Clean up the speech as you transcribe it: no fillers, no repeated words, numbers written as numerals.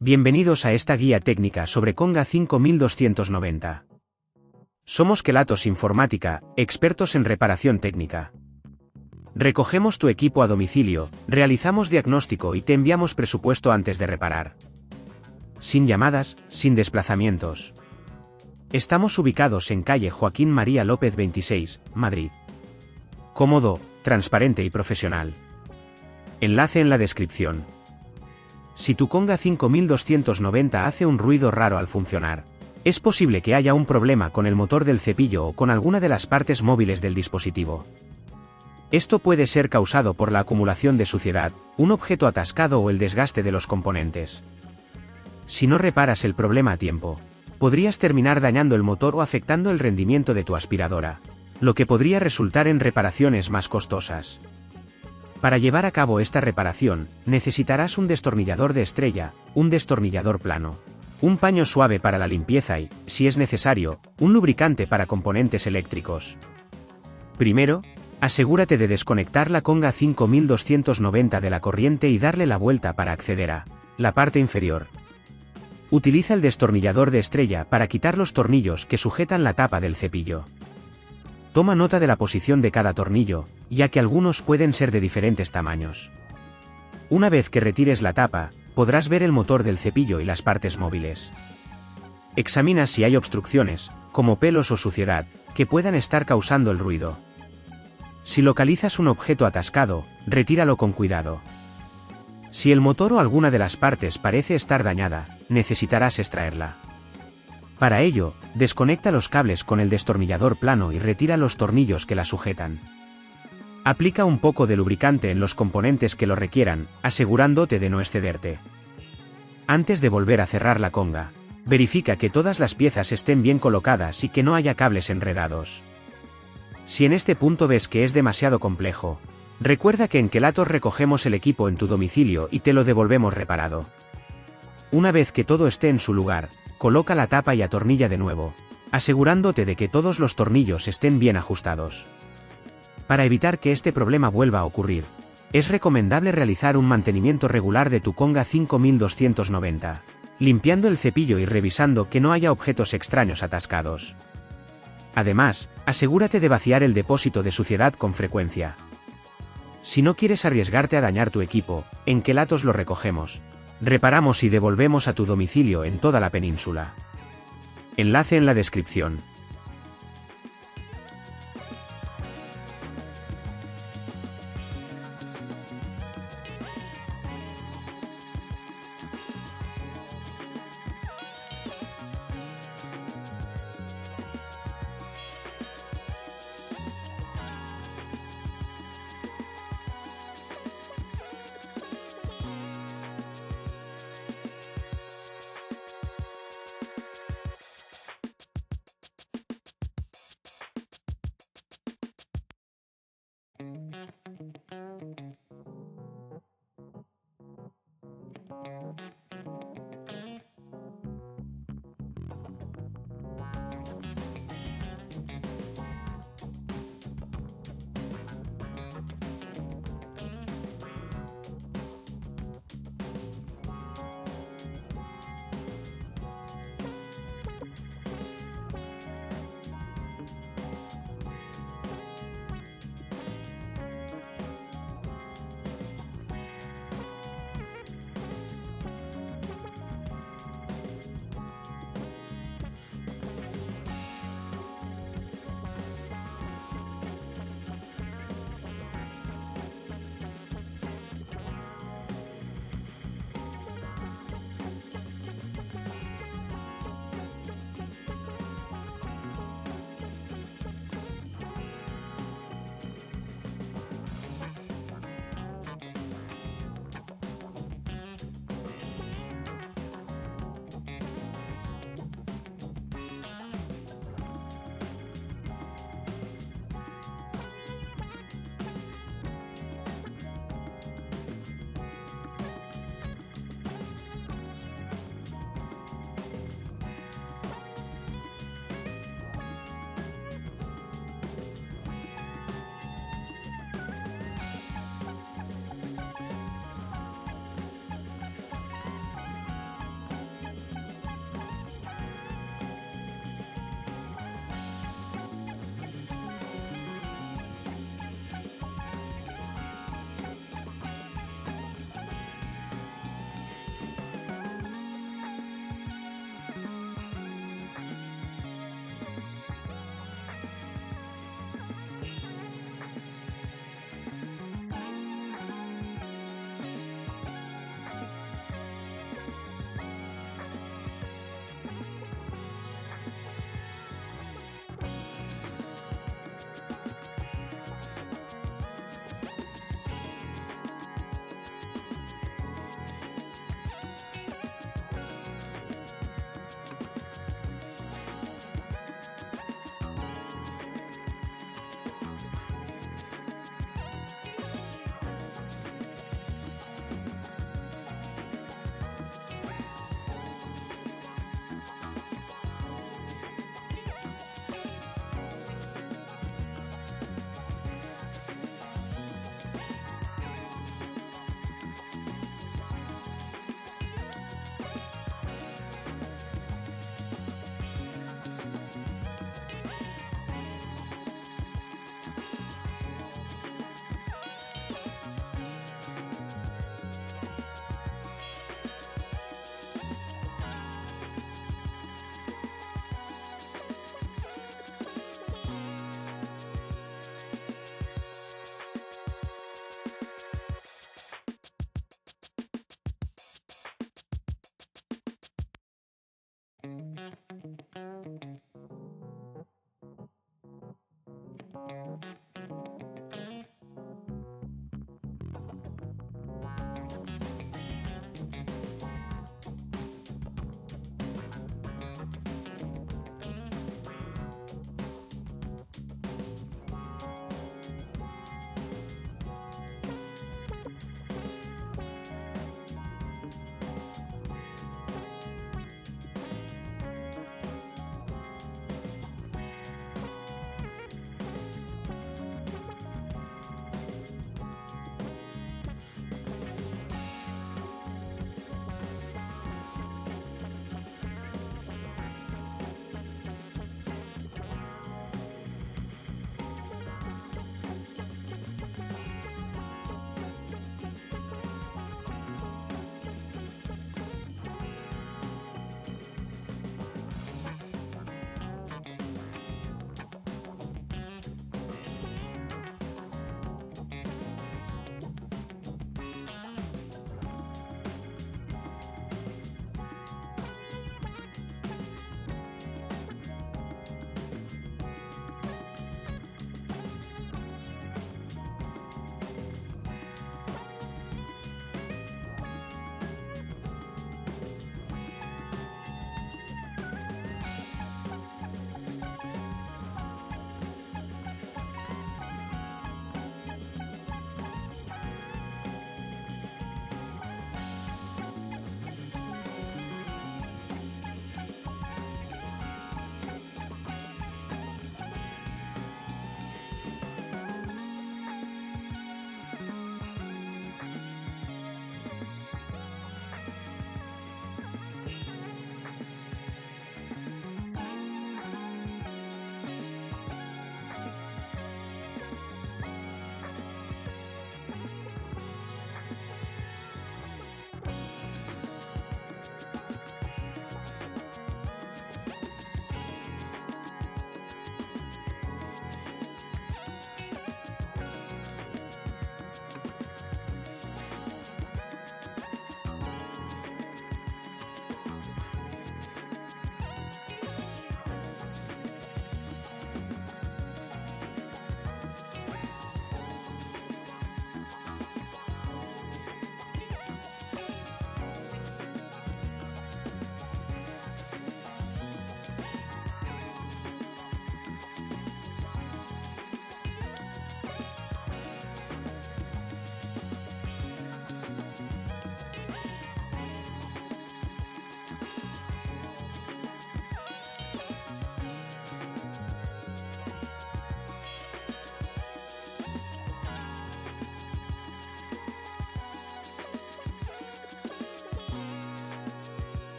Bienvenidos a esta guía técnica sobre Conga 5290. Somos Kelatos Informática, expertos en reparación técnica. Recogemos tu equipo a domicilio, realizamos diagnóstico y te enviamos presupuesto antes de reparar. Sin llamadas, sin desplazamientos. Estamos ubicados en calle Joaquín María López 26, Madrid. Cómodo, transparente y profesional. Enlace en la descripción. Si tu Conga 5290 hace un ruido raro al funcionar, es posible que haya un problema con el motor del cepillo o con alguna de las partes móviles del dispositivo. Esto puede ser causado por la acumulación de suciedad, un objeto atascado o el desgaste de los componentes. Si no reparas el problema a tiempo, podrías terminar dañando el motor o afectando el rendimiento de tu aspiradora, lo que podría resultar en reparaciones más costosas. Para llevar a cabo esta reparación, necesitarás un destornillador de estrella, un destornillador plano, un paño suave para la limpieza y, si es necesario, un lubricante para componentes eléctricos. Primero, asegúrate de desconectar la Conga 5290 de la corriente y darle la vuelta para acceder a la parte inferior. Utiliza el destornillador de estrella para quitar los tornillos que sujetan la tapa del cepillo. Toma nota de la posición de cada tornillo, ya que algunos pueden ser de diferentes tamaños. Una vez que retires la tapa, podrás ver el motor del cepillo y las partes móviles. Examina si hay obstrucciones, como pelos o suciedad, que puedan estar causando el ruido. Si localizas un objeto atascado, retíralo con cuidado. Si el motor o alguna de las partes parece estar dañada, necesitarás extraerla. Para ello, desconecta los cables con el destornillador plano y retira los tornillos que la sujetan. Aplica un poco de lubricante en los componentes que lo requieran, asegurándote de no excederte. Antes de volver a cerrar la Conga, verifica que todas las piezas estén bien colocadas y que no haya cables enredados. Si en este punto ves que es demasiado complejo, recuerda que en Kelatos recogemos el equipo en tu domicilio y te lo devolvemos reparado. Una vez que todo esté en su lugar, coloca la tapa y atornilla de nuevo, asegurándote de que todos los tornillos estén bien ajustados. Para evitar que este problema vuelva a ocurrir, es recomendable realizar un mantenimiento regular de tu Conga 5290, limpiando el cepillo y revisando que no haya objetos extraños atascados. Además, asegúrate de vaciar el depósito de suciedad con frecuencia. Si no quieres arriesgarte a dañar tu equipo, en Kelatos lo recogemos, reparamos y devolvemos a tu domicilio en toda la península. Enlace en la descripción.